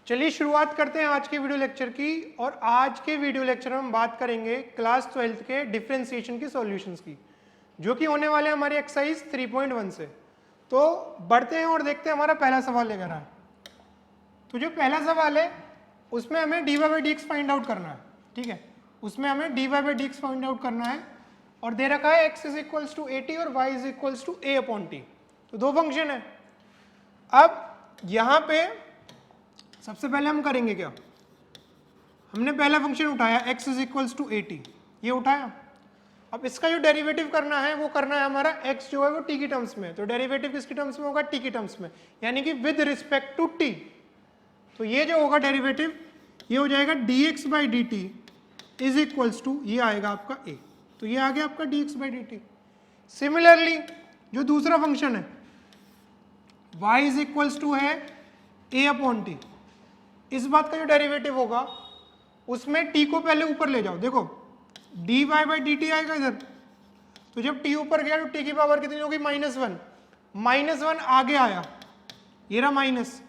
चलिए शुरुआत करते हैं आज के वीडियो लेक्चर की। और आज के वीडियो लेक्चर में हम बात करेंगे क्लास 12th के डिफरेंशिएशन की सॉल्यूशंस की, जो कि होने वाले हमारे एक्सरसाइज 3.1 से। तो बढ़ते हैं और देखते हैं हमारा पहला सवाल लेकर आए। तो जो पहला सवाल है उसमें हमें dy by d x find out करना है। ठीक है, उसमें हमें dy by d x find out करना है और दे रखा है x is equals to a t और y is equals to a upon t. तो दो फंक्शन है। अब यहाँ पे सबसे पहले हम करेंगे क्या, हमने पहला फंक्शन उठाया x is equals to a t, ये उठाया। अब इसका जो डेरिवेटिव करना है वो करना है हमारा x जो है वो t की टर्म्स में। तो डेरिवेटिव किसकी टर्म्स में होगा, t की टर्म्स में, यानी कि विद रिस्पेक्ट टू t। तो ये जो होगा डेरिवेटिव ये हो जाएगा dx by D t is equals to, ये आएगा आपका a। तो ये आ गया आपका dx by D T. Similarly जो दूसरा फंक्शन है y इज इक्वल्स टू है a अपॉन टी, इस बात का जो डेरिवेटिव होगा उसमें t को पहले ऊपर ले जाओ। देखो dy बाई डी टी आएगा इधर, तो जब t ऊपर गया तो t की पावर कितनी होगी, -1। -1 आगे आया, ये रहा माइनस,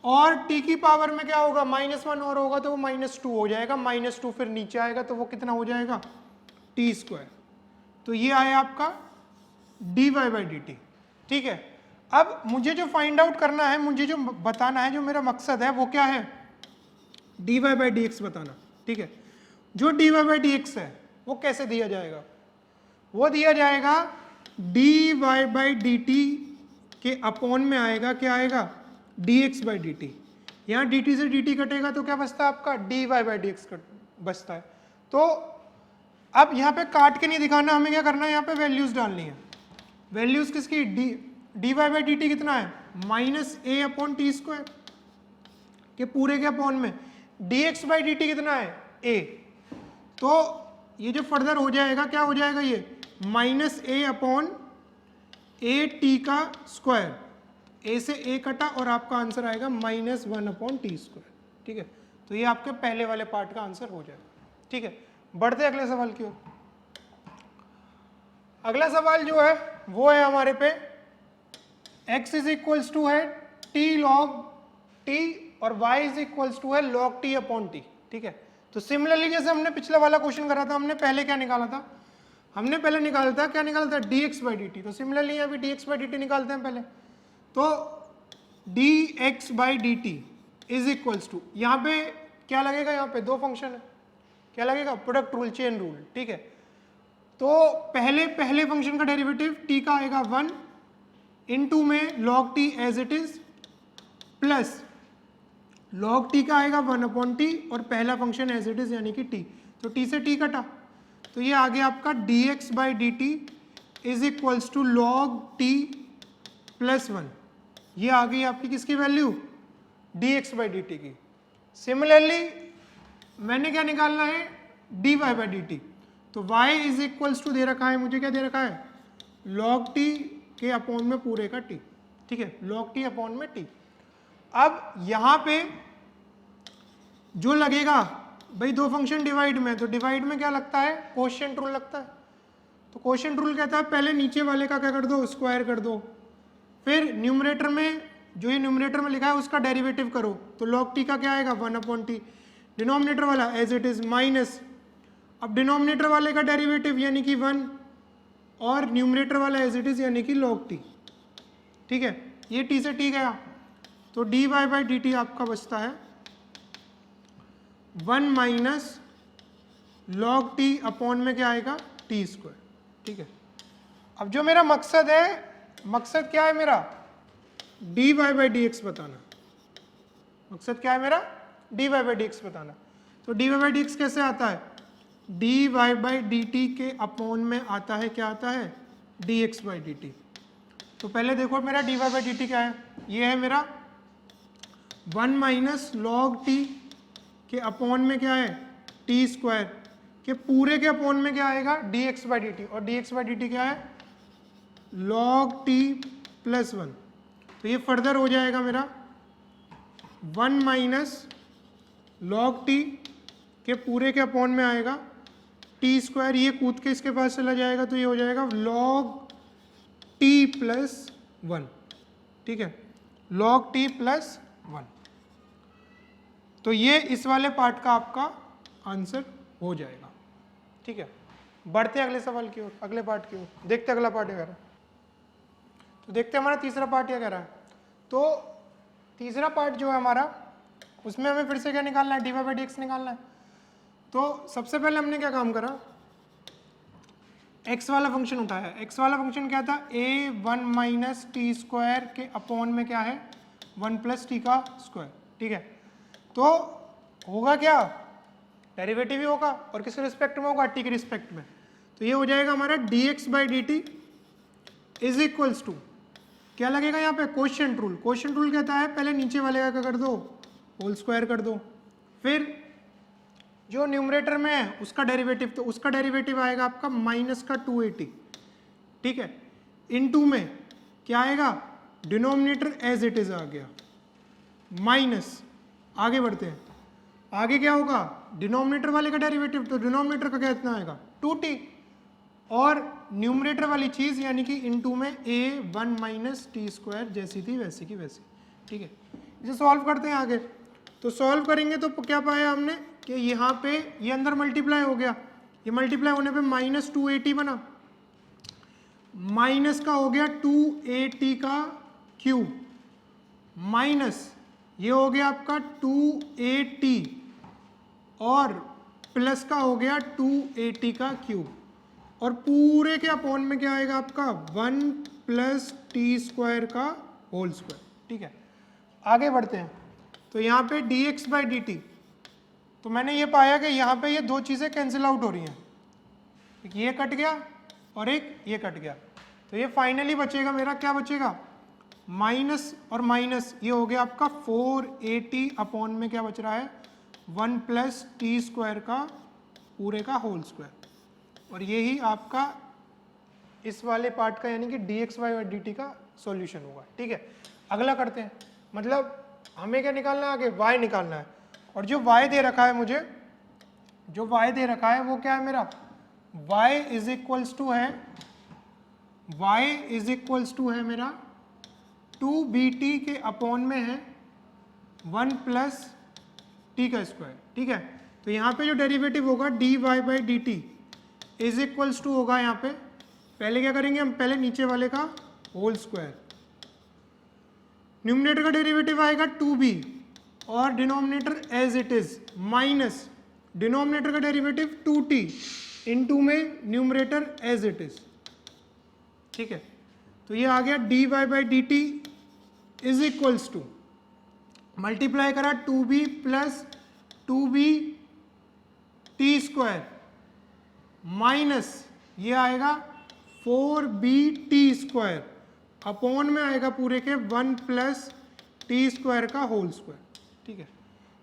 और t की पावर में क्या होगा, -1 और होगा तो वो -2 हो जाएगा। -2 फिर नीचे आएगा तो वो कितना हो जाएगा, t स्क्वायर। तो ये आया आपका dy बाई डी टी। ठीक है, अब मुझे जो फाइंड आउट करना है, मुझे जो बताना है, जो मेरा मकसद है वो क्या है, dy बाई डी एक्स बताना। ठीक है, जो dy बाई डी एक्स है वो कैसे दिया जाएगा, वो दिया जाएगा dy बाई डी टी के अपॉन में आएगा, क्या आएगा, dx बाई डी टी। यहाँ dt से dt कटेगा तो क्या बचता है आपका, dy बाई डी एक्स बचता है। तो अब यहाँ पे काट के नहीं दिखाना, हमें क्या करना है, यहाँ पे वैल्यूज डालनी है। वैल्यूज किसकी, dy बाई डी टी कितना है, -a अपॉन टी स्क्वायर के पूरे के अपॉन में, dx बाई डी टी कितना है, a। तो ये जो फर्दर हो जाएगा क्या हो जाएगा, ये -a अपॉन ए टी का स्क्वायर, a से a कटा और आपका आंसर आएगा -1 अपॉन टी स्क्वायर। ठीक है, तो ये आपके पहले वाले पार्ट का आंसर हो जाएगा। ठीक है, बढ़ते अगले सवाल की ओर। अगला सवाल जो है वो है हमारे पे x इज इक्वल्स टू है t log t और y इज इक्वल्स टू है log t अपॉन t। ठीक है, तो सिमिलरली जैसे हमने पिछला वाला क्वेश्चन करा था, हमने पहले क्या निकाला था, हमने पहले निकाला था, क्या निकाला था, dx बाई डी टी। तो सिमिलरली यहाँ भी dx बाई डी टी निकालते हैं पहले। तो dx by D t is equals to, यहाँ पे क्या लगेगा, यहाँ पे दो फंक्शन है, क्या लगेगा, प्रोडक्ट रूल, चेन रूल। ठीक है, तो पहले फंक्शन का डेरिवेटिव t का आएगा 1 इनटू में log t as it is, plus log t का आएगा 1 अपॉन टी और पहला फंक्शन एज इट इज यानी कि t। तो t से t कटा, तो ये आ गया आपका dx by D t is equals to log t plus 1। ये आ गई आपकी किसकी value, dx by D t की। सिमिलरली मैंने क्या निकालना है, dy बाई डी टी। तो y इज इक्वल्स टू दे रखा है, मुझे क्या दे रखा है, log t के अपॉन में पूरे का t। ठीक है, log t अपॉन में t। अब यहाँ पे जो लगेगा भाई, दो फंक्शन डिवाइड में, तो डिवाइड में क्या लगता है, कोशिएंट रूल लगता है। तो कोशिएंट रूल कहता है पहले नीचे वाले का क्या कर दो, स्क्वायर कर दो, फिर न्यूमरेटर में जो ये न्यूमरेटर में लिखा है उसका डेरिवेटिव करो। तो log t का क्या आएगा, 1 अपॉन टी, डिनोमिनेटर वाला एज इट इज माइनस, अब डिनोमिनेटर वाले का डेरिवेटिव यानी कि 1 और न्यूमरेटर वाला एज इट इज यानी कि log t। ठीक है, ये t से t गया, तो dy बाई डी टी आपका बचता है 1 माइनस log t अपॉन में क्या आएगा, t स्क्वायर। ठीक है, अब जो मेरा मकसद है, मकसद क्या है मेरा, dy बाई डी एक्स बताना। मकसद क्या है मेरा, dy बाई डी एक्स बताना। तो dy बाई डी एक्स कैसे आता है, dy बाई डी टी के अपॉन में आता है, क्या आता है, dx बाई डी टी। तो पहले देखो मेरा dy बाई डी टी क्या है, ये है मेरा 1 माइनस log t के अपॉन में क्या है, t स्क्वायर के पूरे के अपॉन में क्या आएगा, dx बाई डी टी, और dx बाई डी टी क्या है, log t प्लस 1। तो ये फर्दर हो जाएगा मेरा 1 माइनस log t के पूरे के अपॉन में आएगा t स्क्वायर, ये कूद के इसके पास चला जाएगा तो ये हो जाएगा log t प्लस 1। ठीक है, log t प्लस 1। तो ये इस वाले पार्ट का आपका आंसर हो जाएगा। ठीक है, बढ़ते हैं अगले सवाल की ओर, अगले पार्ट की ओर, देखते हैं अगला पार्ट क्या कह रहा है। तो देखते हैं हमारा तीसरा पार्ट क्या कह रहा है। तो तीसरा पार्ट जो है हमारा, उसमें हमें फिर से क्या निकालना है, d y by d x निकालना है। तो सबसे पहले हमने क्या काम करा, x वाला फंक्शन उठाया। x वाला फंक्शन क्या था, a 1 माइनस टी स्क्वायर के अपॉन में क्या है 1 प्लस टी का स्क्वायर। ठीक है, तो होगा क्या, डेरिवेटिव ही होगा, और किसके रिस्पेक्ट में होगा, t के रिस्पेक्ट में। तो ये हो जाएगा हमारा dx by D t is equals to, क्या लगेगा यहाँ पे, कोशिएंट रूल। कोशिएंट रूल कहता है पहले नीचे वाले का क्या कर दो, होल स्क्वायर कर दो, फिर जो न्यूमरेटर में है उसका डेरिवेटिव, तो उसका डेरिवेटिव आएगा आपका माइनस का 280। ठीक है, इन टू में क्या आएगा, डिनोमिनेटर एज इट इज आ गया, माइनस, आगे बढ़ते हैं, आगे क्या होगा, डिनोमिनेटर वाले का डेरिवेटिव, तो डिनोमिनेटर का क्या इतना आएगा 2t, और न्यूमरेटर वाली चीज यानी कि इन टू में a 1 माइनस टी स्क्वायर जैसी थी वैसी की वैसी। ठीक है, इसे सॉल्व करते हैं आगे। तो सॉल्व करेंगे तो क्या पाया हमने कि यहाँ पे ये अंदर मल्टीप्लाई हो गया, ये मल्टीप्लाई होने पे माइनस 280 बना, माइनस का हो गया 280 का क्यूब, माइनस ये हो गया आपका 280 और प्लस का हो गया 280 का क्यूब, और पूरे के अपॉन में क्या आएगा आपका 1 प्लस टी स्क्वायर का होल स्क्वायर। ठीक है, आगे बढ़ते हैं। तो यहाँ पे dx बाई डी टी, तो मैंने ये पाया कि यहाँ पे ये दो चीज़ें कैंसिल आउट हो रही हैं, एक ये कट गया और एक ये कट गया, तो ये फाइनली बचेगा मेरा, क्या बचेगा, माइनस और माइनस, ये हो गया आपका 480 अपॉन में क्या बच रहा है 1 प्लस टी स्क्वायर का पूरे का होल स्क्वायर, और यही आपका इस वाले पार्ट का यानी कि dx बाई डी टी का सॉल्यूशन होगा। ठीक है, अगला करते हैं, मतलब हमें क्या निकालना है आगे, y निकालना है, और जो y दे रखा है मुझे, जो y दे रखा है वो क्या है मेरा, y इज इक्वल्स टू है, y इज इक्वल्स टू है मेरा 2bt के अपॉन में है 1 प्लस टी का स्क्वायर। ठीक है, तो यहाँ पे जो डेरिवेटिव होगा dy by D t is equals to होगा, यहाँ पे पहले क्या करेंगे हम, पहले नीचे वाले का होल स्क्वायर, न्यूमरेटर का डेरिवेटिव आएगा 2b और denominator as it is, minus denominator का डेरिवेटिव 2t इनटू में न्यूमरेटर एज इट इज। ठीक है, तो ये आ गया dy by D t is equals to, multiply करा 2b plus 2b T square minus ये आएगा 4b टी स्क्वायर अपॉन में आएगा पूरे के 1 प्लस टी स्क्वायर का होल स्क्वायर। ठीक है,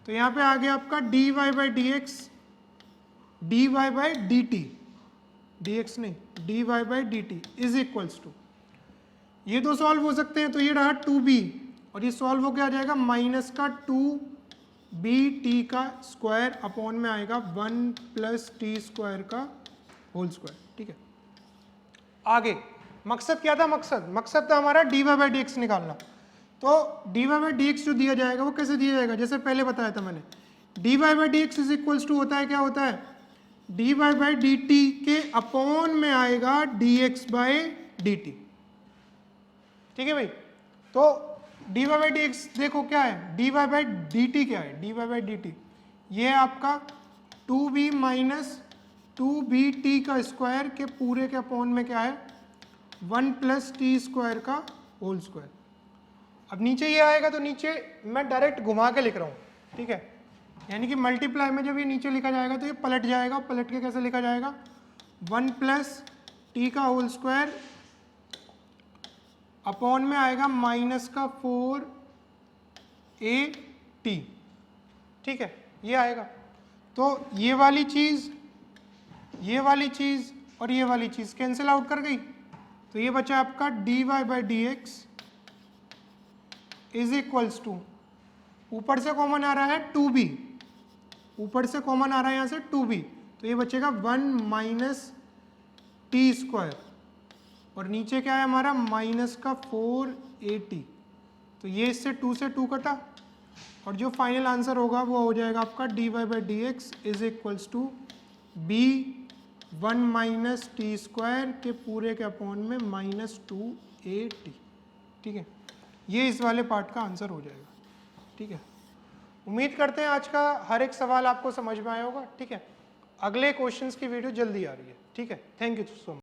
तो यहाँ पे आ गया आपका dy by d x, dy by D t, dx नहीं dy by D t is equals to, ये दो सॉल्व हो सकते हैं, तो ये रहा 2b और ये सॉल्व हो गया आ जाएगा माइनस का 2bt का स्क्वायर अपॉन में आएगा 1 प्लस टी स्क्वायर का होल स्क्वायर। ठीक है, आगे मकसद क्या था, मकसद था हमारा dy बाई डी एक्स निकालना। तो dy बाई डी एक्स जो दिया जाएगा वो कैसे दिया जाएगा, जैसे पहले बताया था मैंने, dy by d x is equals to होता है, क्या होता है, dy बाई डी टी के अपॉन में आएगा dx बाई डी टी। ठीक है भाई, तो dy बाई डी एक्स देखो क्या है, dy बाई डी टी क्या है, dy बाई डी टी ये है आपका 2b माइनस 2bt का स्क्वायर के पूरे के अपॉन में क्या है 1 प्लस टी स्क्वायर का होल स्क्वायर। अब नीचे ये आएगा तो नीचे मैं डायरेक्ट घुमा के लिख रहा हूँ। ठीक है, यानी कि मल्टीप्लाई में जब ये नीचे लिखा जाएगा तो ये पलट जाएगा, पलट के कैसे लिखा जाएगा 1 प्लस टी का होल स्क्वायर अपॉन में आएगा माइनस का 4at। ठीक है, ये आएगा, तो ये वाली चीज़ और ये वाली चीज़ कैंसिल आउट कर गई, तो ये बचा आपका dy by d x is equals to, ऊपर से कॉमन आ रहा है 2b, ऊपर से कॉमन आ रहा है यहाँ से 2b, तो ये बचेगा 1 माइनस टी स्क्वायर और नीचे क्या है हमारा माइनस का 4at, तो ये इससे 2 से 2 कटा और जो फाइनल आंसर होगा वो हो जाएगा आपका dy/dx is equals to b 1 minus t square के पूरे के अपॉन में -2at। ठीक है, ये इस वाले पार्ट का आंसर हो जाएगा। ठीक है, उम्मीद करते हैं आज का हर एक सवाल आपको समझ में आया होगा। ठीक है, अगले क्वेश्चंस की वीडियो जल्दी आ रही है। ठीक है, थैंक यू सो मच।